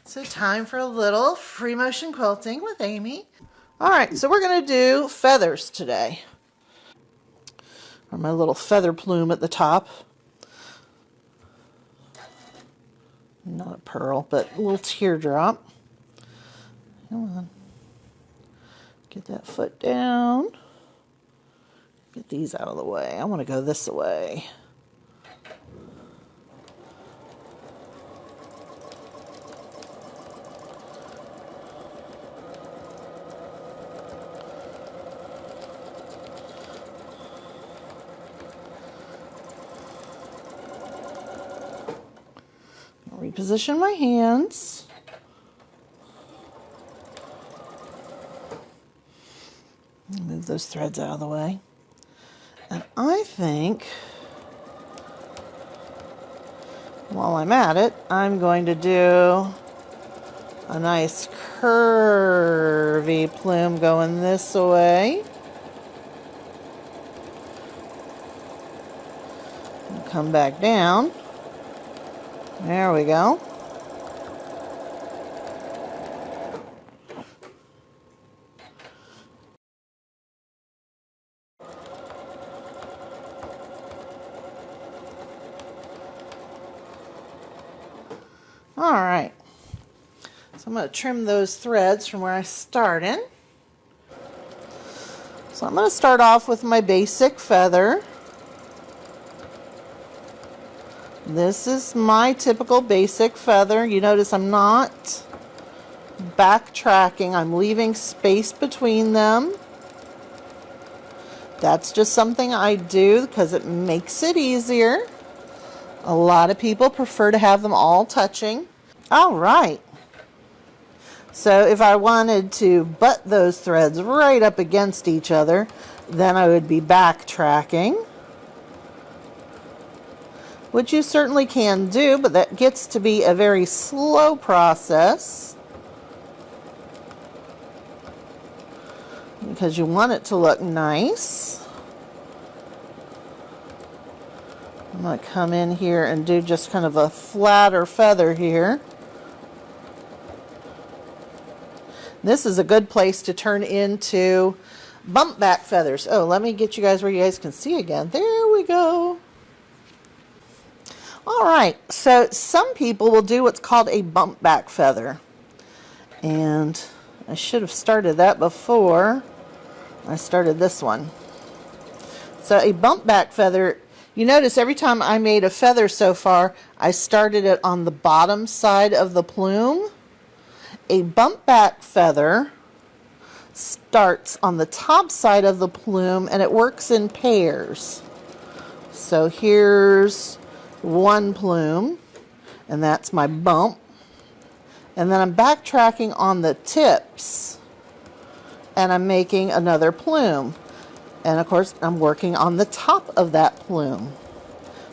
So time for a little free motion quilting with Amy. All right, so we're going to do feathers today. Or my little feather plume at the top. Not a pearl, but a little teardrop. Come on. Get that foot down. Get these out of the way. I want to go this way. Reposition my hands. Move those threads out of the way. And I think, while I'm at it, I'm going to do a nice curvy plume going this way. And come back down. There we go. All right. So I'm going to trim those threads from where I started. So I'm going to start off with my basic feather. This is my typical basic feather. You notice I'm not backtracking. I'm leaving space between them. That's just something I do because it makes it easier. A lot of people prefer to have them all touching. All right. So if I wanted to butt those threads right up against each other, then I would be backtracking. Which you certainly can do, but that gets to be a very slow process because you want it to look nice. I'm going to come in here and do just kind of a flatter feather here. This is a good place to turn into bump back feathers. Oh, let me get you guys where you guys can see again. There we go. All right, so some people will do what's called a bump back feather. And I should have started that before I started this one. So a bump back feather, you notice every time I made a feather so far, I started it on the bottom side of the plume. A bump back feather starts on the top side of the plume and it works in pairs. So here's one plume, and that's my bump, and then I'm backtracking on the tips and I'm making another plume, and of course I'm working on the top of that plume.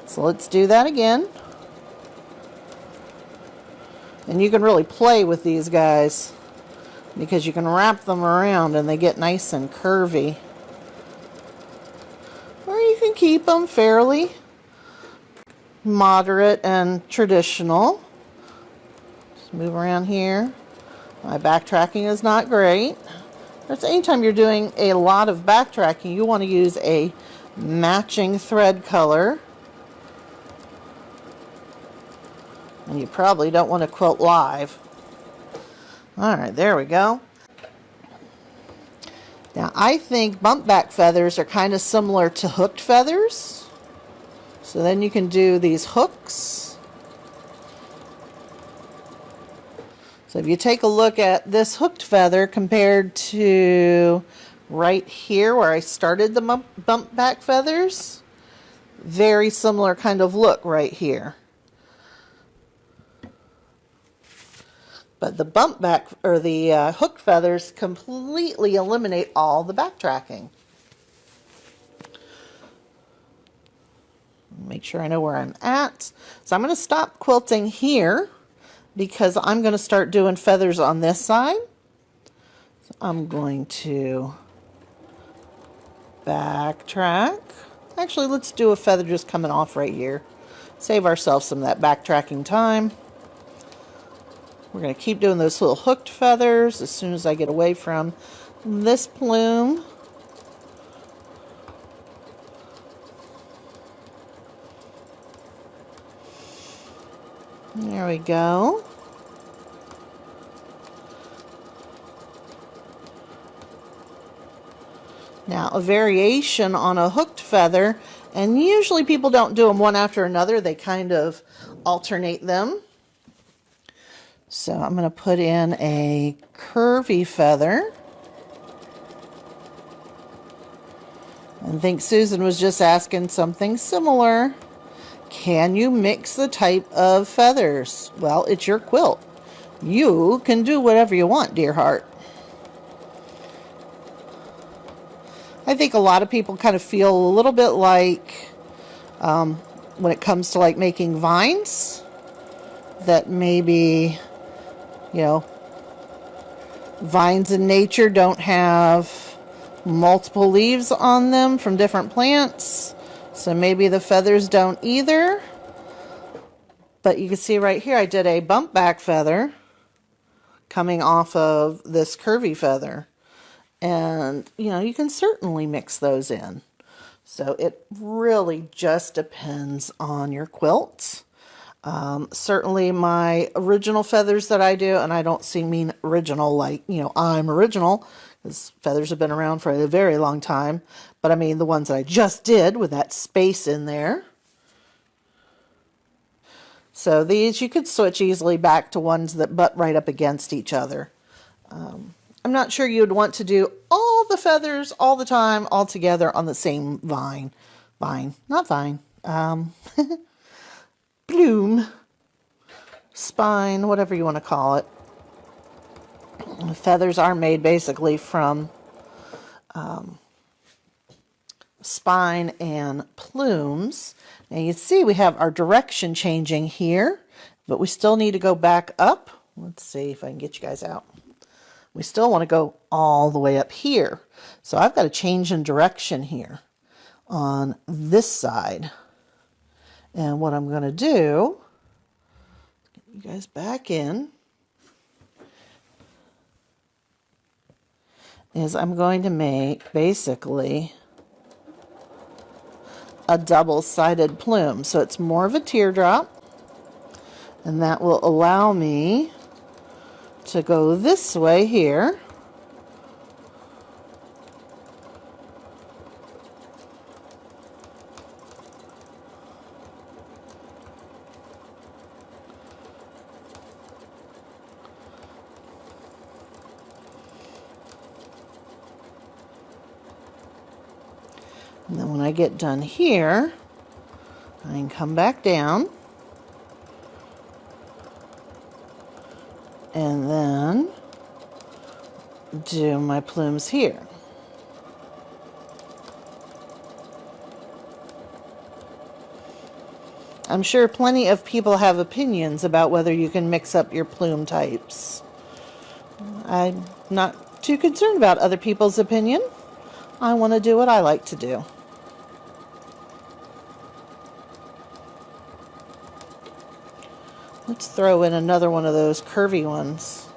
So let's do that again. And you can really play with these guys because you can wrap them around and they get nice and curvy, or you can keep them fairly moderate and traditional. Just move around here. My backtracking is not great. But anytime you're doing a lot of backtracking, you want to use a matching thread color. And you probably don't want to quilt live. Alright, there we go. Now I think bump back feathers are kind of similar to hooked feathers. So then you can do these hooks. So if you take a look at this hooked feather compared to right here where I started the bump back feathers, very similar kind of look right here. But the bump back or the hooked feathers completely eliminate all the backtracking. Make sure I know where I'm at. So I'm going to stop quilting here because I'm going to start doing feathers on this side. So I'm going to backtrack. Actually, let's do a feather just coming off right here. Save ourselves some of that backtracking time. We're going to keep doing those little hooked feathers as soon as I get away from this plume. There we go. Now, a variation on a hooked feather, and usually people don't do them one after another, they kind of alternate them. So I'm going to put in a curvy feather. I think Susan was just asking something similar. Can you mix the type of feathers? Well, it's your quilt. You can do whatever you want, dear heart. I think a lot of people kind of feel a little bit like when it comes to like making vines, that maybe, you know, vines in nature don't have multiple leaves on them from different plants. So maybe the feathers don't either. But you can see right here I did a bump back feather coming off of this curvy feather. And, you know, you can certainly mix those in. So it really just depends on your quilt. Certainly my original feathers that I do, and I don't mean original like, you know, I'm original, because feathers have been around for a very long time. But I mean the ones that I just did with that space in there. So these you could switch easily back to ones that butt right up against each other. I'm not sure you'd want to do all the feathers all the time all together on the same vine. Not vine. Plume. Spine, whatever you want to call it. The feathers are made basically from spine and plumes. Now you see we have our direction changing here, but we still need to go back up. Let's see if I can get you guys out. We still want to go all the way up here. So I've got to change in direction here on this side. And what I'm going to do, get you guys back in, is I'm going to make basically a double-sided plume. So it's more of a teardrop, and that will allow me to go this way here. And then when I get done here, I can come back down. And then do my plumes here. I'm sure plenty of people have opinions about whether you can mix up your plume types. I'm not too concerned about other people's opinion. I want to do what I like to do. Let's throw in another one of those curvy ones.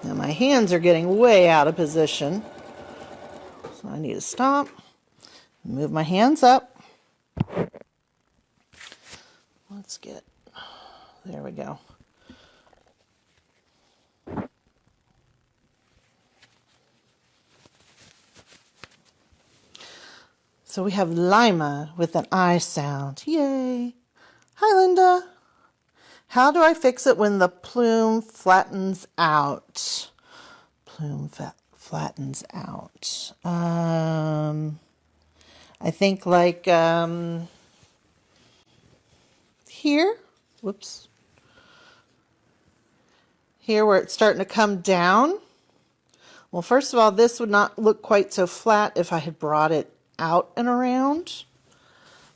Now my hands are getting way out of position, so I need to stop, move my hands up. Let's get, there we go. So we have Lima with an I sound. Yay. Hi, Linda. How do I fix it when the plume flattens out? Plume flattens out. I think like here. Whoops. Here where it's starting to come down. Well, first of all, this would not look quite so flat if I had brought it out and around.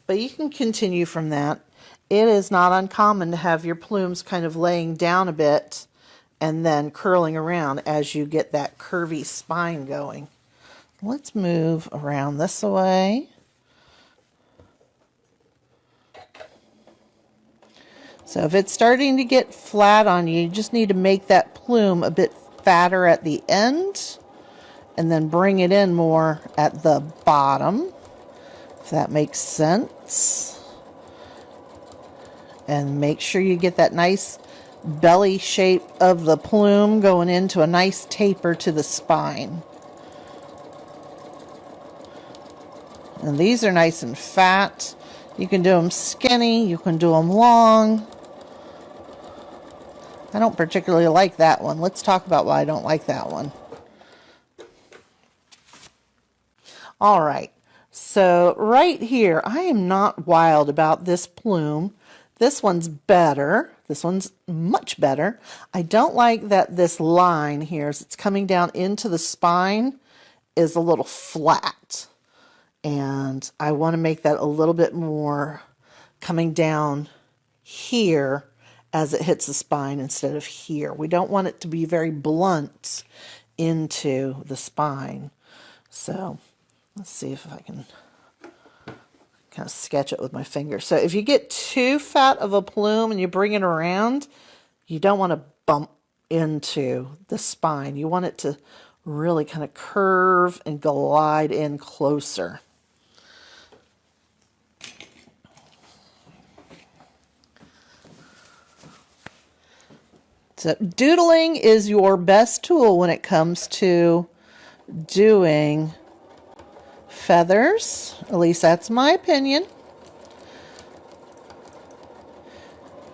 But you can continue from that. it is not uncommon to have your plumes kind of laying down a bit and then curling around as you get that curvy spine going. Let's move around this way. So if it's starting to get flat on you, you just need to make that plume a bit fatter at the end and then bring it in more at the bottom, if that makes sense. And make sure you get that nice belly shape of the plume going into a nice taper to the spine. And these are nice and fat. You can do them skinny, you can do them long. I don't particularly like that one. Let's talk about why I don't like that one. All right, so right here, I am not wild about this plume. This one's better. This one's much better. I don't like that this line here, as it's coming down into the spine, is a little flat. And I want to make that a little bit more coming down here as it hits the spine instead of here. We don't want it to be very blunt into the spine. So let's see if I can kind of sketch it with my finger. So if you get too fat of a plume and you bring it around, you don't want to bump into the spine. You want it to really kind of curve and glide in closer. So doodling is your best tool when it comes to doing feathers. At least that's my opinion.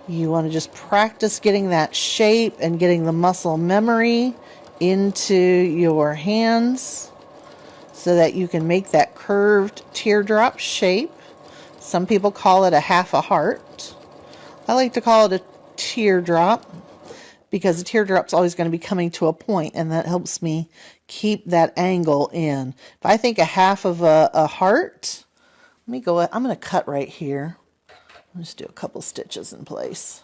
You want to just practice getting that shape and getting the muscle memory into your hands so that you can make that curved teardrop shape. Some people call it a half a heart. I like to call it a teardrop because the teardrop's always going to be coming to a point, and that helps me keep that angle in. If I think a half of a heart, let me go, I'm going to cut right here. I'll just do a couple stitches in place.